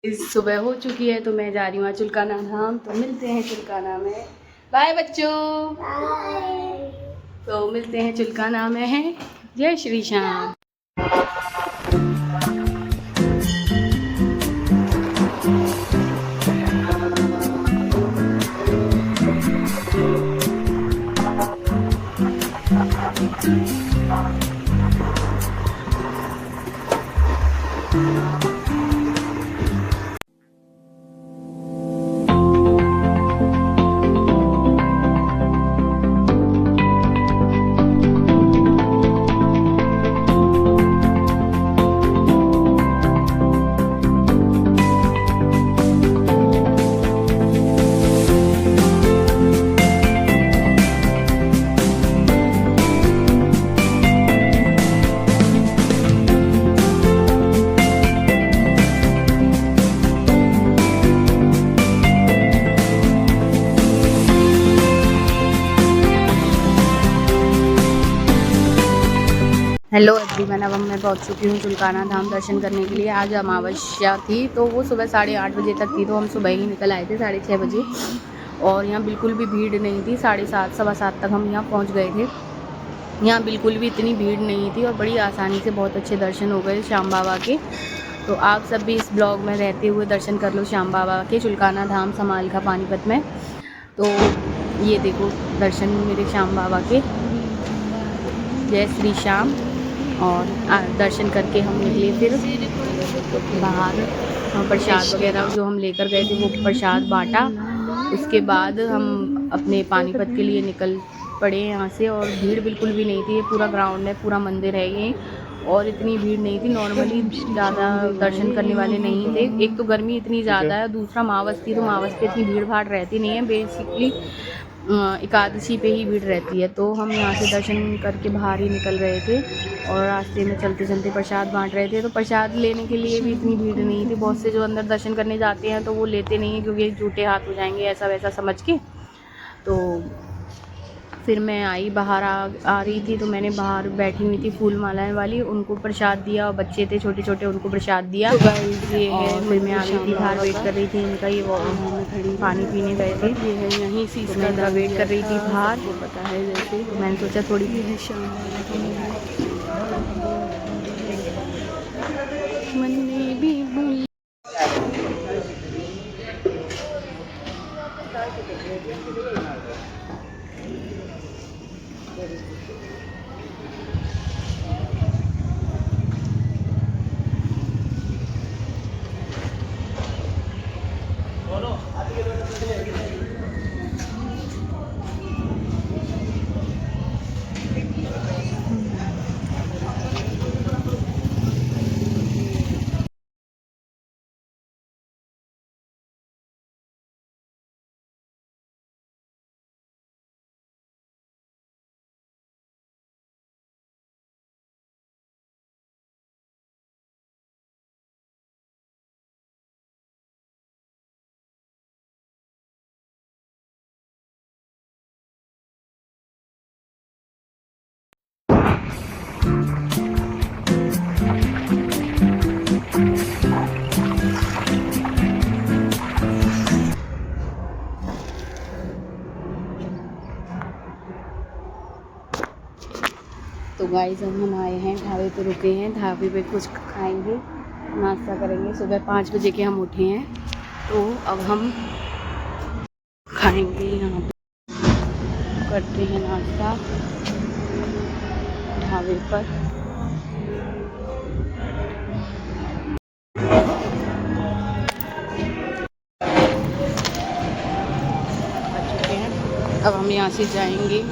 सुबह हो चुकी है तो मैं जा रही हूँ चुलकाना धाम। तो मिलते हैं चुलकाना में। बाय बच्चों, बाय। तो मिलते हैं चुलकाना में है। जय श्री श्याम। हेलो एवरीवन, अब मैं पहुंच चुकी हूँ चुलकाना धाम दर्शन करने के लिए। आज अमावस्या थी तो वो सुबह 8:30 बजे तक थी, तो हम सुबह ही निकल आए थे 6:30 बजे। और यहाँ बिल्कुल भी भीड़ नहीं थी। 7:30 सवा 7 तक हम यहाँ पहुँच गए थे। यहाँ बिल्कुल भी इतनी भीड़ नहीं थी और बड़ी आसानी से बहुत अच्छे दर्शन हो गए श्याम बाबा के। तो आप सब भी इस ब्लॉग में रहते हुए दर्शन कर लो श्याम बाबा के, चुलकाना धाम समालखा पानीपत में। तो ये देखो दर्शन मेरे श्याम बाबा के। जय श्री श्याम। और दर्शन करके हम निकले फिर बाहर। प्रसाद वगैरह जो हम लेकर गए थे वो प्रसाद बांटा। उसके बाद हम अपने पानीपत के लिए निकल पड़े यहाँ से। और भीड़ बिल्कुल भी नहीं थी। ये पूरा ग्राउंड है, पूरा मंदिर है ये, और इतनी भीड़ नहीं थी। नॉर्मली ज़्यादा दर्शन करने वाले नहीं थे। एक तो गर्मी इतनी ज़्यादा है, दूसरा मावस थी तो मावस पे इतनी भीड़ भाड़ रहती नहीं है। बेसिकली एकादशी पे ही भीड़ रहती है। तो हम यहाँ से दर्शन करके बाहर ही निकल रहे थे और रास्ते में चलते चलते प्रसाद बांट रहे थे। तो प्रसाद लेने के लिए भी इतनी भीड़ नहीं थी। बहुत से जो अंदर दर्शन करने जाते हैं तो वो लेते नहीं हैं क्योंकि झूठे हाथ हो जाएंगे ऐसा वैसा समझ के। तो फिर मैं आई बाहर आ रही थी तो मैंने बाहर बैठी हुई थी फूल मालाएं वाली, उनको प्रसाद दिया। और बच्चे थे छोटे छोटे, उनको प्रसाद दिया। ये है, फिर मैं आ गई थी बाहर, वेट कर रही थी इनका। ये खड़ी पानी पीने गए थे, ये है यहीं से। तो मैं इनका वेट कर रही थी बाहर, वो पता है जैसे। तो मैंने सोचा थोड़ी मन में भी भूल। तो गाइस अब हम आए हैं ढाबे पे, रुके हैं ढाबे पे, कुछ खाएंगे, नाश्ता करेंगे। सुबह 5 बजे के हम उठे हैं तो अब हम खाएंगे। यहाँ पे करते हैं नाश्ता ढाबे पर। आ चुके हैं, अब हम यहाँ से जाएंगे।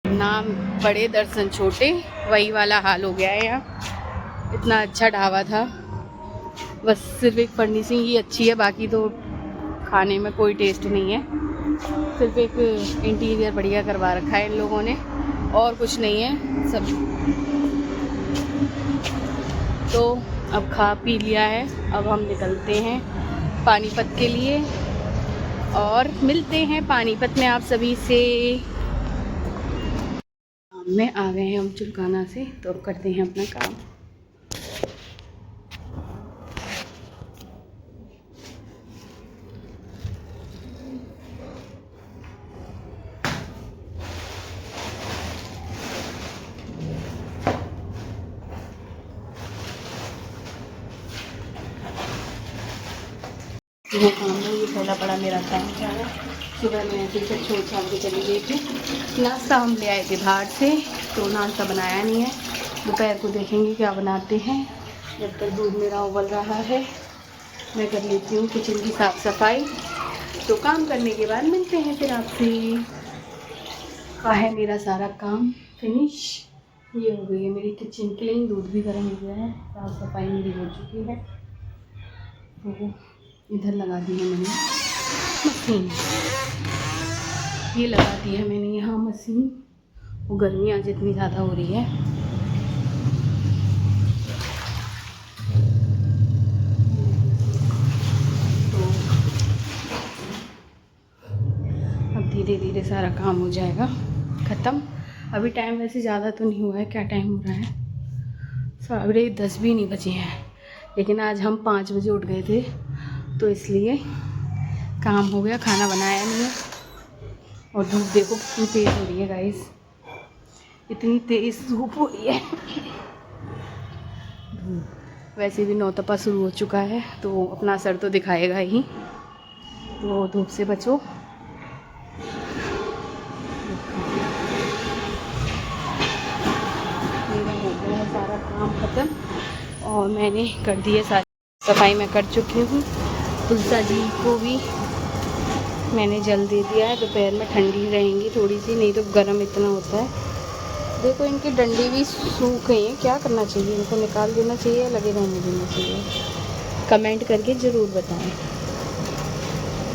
नाम बड़े दर्शन छोटे, वही वाला हाल हो गया है यहाँ। इतना अच्छा ढाबा था, बस सिर्फ एक फर्निशिंग ही अच्छी है, बाकी तो खाने में कोई टेस्ट नहीं है। सिर्फ एक इंटीरियर बढ़िया करवा रखा है इन लोगों ने, और कुछ नहीं है सब। तो अब खा पी लिया है, अब हम निकलते हैं पानीपत के लिए और मिलते हैं पानीपत में आप सभी से। में आ गए हैं हम चुलकाना से, तो अब करते हैं अपना काम। ये काम है, ये पहला पड़ा मेरा काम क्या है। सुबह मैं ऐसे ही छोड़ छाड़ के चली गई थी। नाश्ता हम ले आए थे बाहर से, तो नाश्ता बनाया नहीं है। दोपहर को देखेंगे क्या बनाते हैं। जब तक दूध मेरा उबल रहा है मैं कर लेती हूँ किचन की साफ़ सफाई। तो काम करने के बाद मिलते हैं फिर आपसे। का है मेरा सारा काम फिनिश। ये हो गई है मेरी किचन क्लीन, दूध भी गर्म हो गया है, साफ़ सफाई मेरी हो चुकी है। तो इधर लगा दी है मैंने मशीन, ये लगा दी है मैंने यहाँ मशीन। वो गर्मी आज इतनी ज़्यादा हो रही है। तो अब धीरे धीरे सारा काम हो जाएगा ख़त्म। अभी टाइम वैसे ज़्यादा तो नहीं हुआ है, क्या टाइम हो रहा है, 10 भी नहीं बजे हैं। लेकिन आज हम 5 बजे उठ गए थे, तो इसलिए काम हो गया। खाना बनाया नहीं है। और धूप देखो कितनी तेज़ हो रही है गाइस, इतनी तेज़ धूप हो रही है। वैसे भी नौतपा शुरू हो चुका है, तो अपना असर तो दिखाएगा ही। तो धूप से बचो। मेरा हो गया है सारा काम ख़त्म और मैंने कर दिए सारी सफाई मैं कर चुकी हूँ। तुलसा जी को भी मैंने जल दे दिया है। दोपहर में ठंडी रहेंगी थोड़ी सी, नहीं तो गर्म इतना होता है। देखो इनकी डंडी भी सूख गई है, क्या करना चाहिए, इनको निकाल देना चाहिए या लगे रहने देना चाहिए, कमेंट करके ज़रूर बताएं।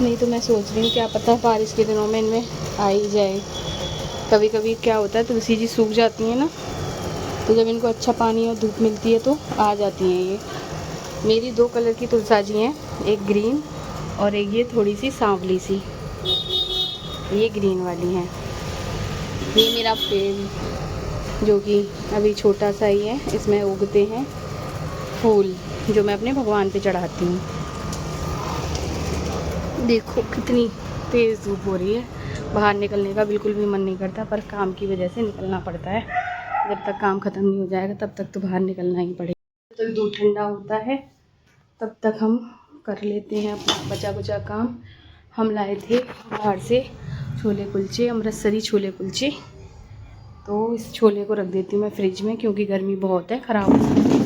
नहीं तो मैं सोच रही हूँ क्या पता बारिश के दिनों में इनमें आ ही जाए। कभी कभी क्या होता है तुलसी जी सूख जाती हैं ना, तो जब इनको अच्छा पानी और धूप मिलती है तो आ जाती हैं ये। मेरी 2 कलर की तुलसा जी हैं, एक ग्रीन और एक ये थोड़ी सी सांवली सी, ये ग्रीन वाली हैं। ये मेरा पेड़ जो कि अभी छोटा सा ही है, इसमें उगते हैं फूल जो मैं अपने भगवान पे चढ़ाती हूँ। देखो कितनी तेज़ धूप हो रही है, बाहर निकलने का बिल्कुल भी मन नहीं करता, पर काम की वजह से निकलना पड़ता है। जब तक काम ख़त्म नहीं हो जाएगा तब तक तो बाहर निकलना ही पड़ेगा। जब तक दूध ठंडा होता है तब तक हम कर लेते हैं अपना बचा कुचा काम। हम लाए थे बाहर से छोले कुलचे, अमृतसरी छोले कुलचे, तो इस छोले को रख देती हूँ मैं फ्रिज में, क्योंकि गर्मी बहुत है, ख़राब हो सकती है।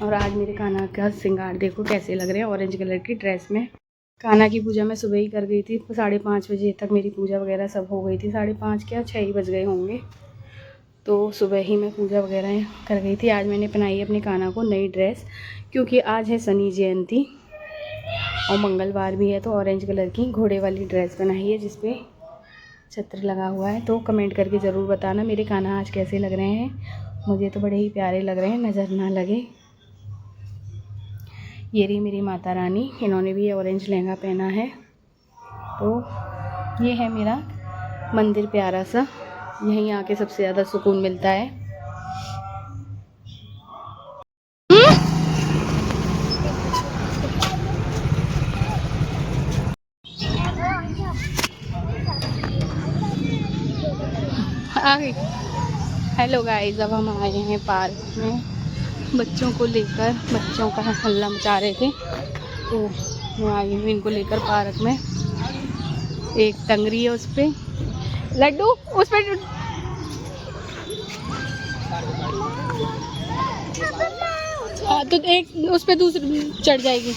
और आज मेरे कान्हा का श्रृंगार देखो कैसे लग रहे हैं, ऑरेंज कलर की ड्रेस में। कान्हा की पूजा मैं सुबह ही कर गई थी, 5:30 बजे तक मेरी पूजा वगैरह सब हो गई थी। 5:30 क्या 6 ही बज गए होंगे, तो सुबह ही मैं पूजा वगैरह कर गई थी। आज मैंने पहनाई अपने कान्हा को नई ड्रेस, क्योंकि आज है शनि जयंती और मंगलवार भी है, तो ऑरेंज कलर की घोड़े वाली ड्रेस बनाई है जिस पे छत्र लगा हुआ है। तो कमेंट करके ज़रूर बताना मेरे कान्हा आज कैसे लग रहे हैं। मुझे तो बड़े ही प्यारे लग रहे हैं, नज़र ना लगे। ये रही मेरी माता रानी, इन्होंने भी ऑरेंज लहंगा पहना है। तो ये है मेरा मंदिर प्यारा सा, यहीं आके सबसे ज़्यादा सुकून मिलता है। आ गई। हेलो गाइस, अब हम आए हैं पार्क में बच्चों को लेकर। बच्चों का हल्ला मचा रहे थे, तो मैं आई हूँ इनको लेकर पार्क में। एक टंगरी है उस पर लड्डू, उस पर तो एक उस पर दूसरी चढ़ जाएगी।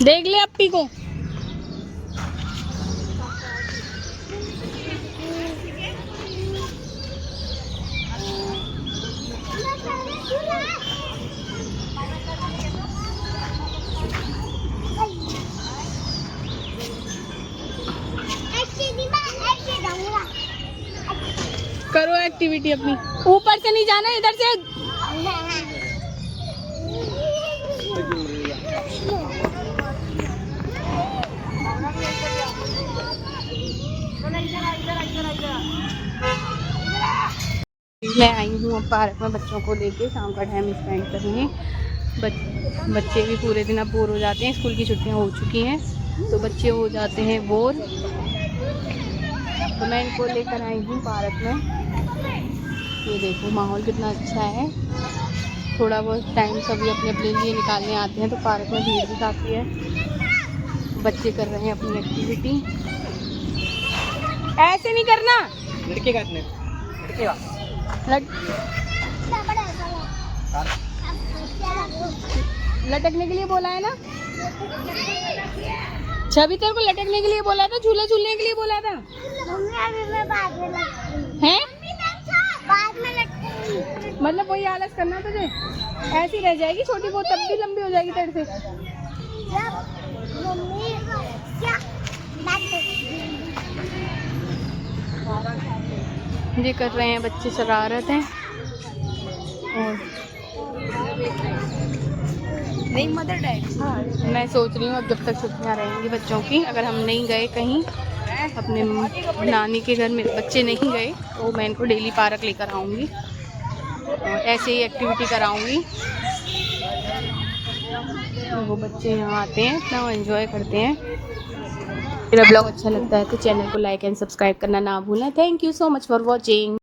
देख ले अप्पी को। करो एक्टिविटी अपनी। ऊपर से नहीं जाना, इधर से। मैं आई हूँ अब पार्क में बच्चों को लेके शाम का टाइम स्पेंड करने। बच्चे भी पूरे दिन अब बोर हो जाते हैं, स्कूल की छुट्टियाँ हो चुकी हैं तो बच्चे हो जाते हैं बोर। तो मैं इनको लेकर आई हूँ पार्क में। ये देखो माहौल कितना अच्छा है। थोड़ा बहुत टाइम सभी अपने अपने लिए निकालने आते हैं तो पार्क में भीड़ भी काफ़ी है। बच्चे कर रहे हैं अपनी एक्टिविटी। ऐसे नहीं करना, लड़के का इतने लड़के का लटकने के लिए बोला है ना। छवि तेरे को लटकने के लिए बोला था, झूला झूलने के लिए बोला था। हैं? मतलब वही आलस करना तुझे, ऐसी रह जाएगी छोटी बहुत, तब भी लंबी हो जाएगी तेरे से। ये कर रहे हैं बच्चे शरारत हैं। और नहीं मदर डैड, मैं सोच रही हूँ अब जब तक छुट्टियाँ रहेंगी बच्चों की, अगर हम नहीं गए कहीं अपने नानी के घर में, बच्चे नहीं गए तो मैं इनको डेली पार्क लेकर आऊँगी और ऐसे ही एक्टिविटी कराऊँगी। वो बच्चे यहाँ आते हैं, इतना एंजॉय करते हैं। मेरा ब्लॉग अच्छा लगता है तो चैनल को लाइक एंड सब्सक्राइब करना ना भूलना। Thank you so much for watching.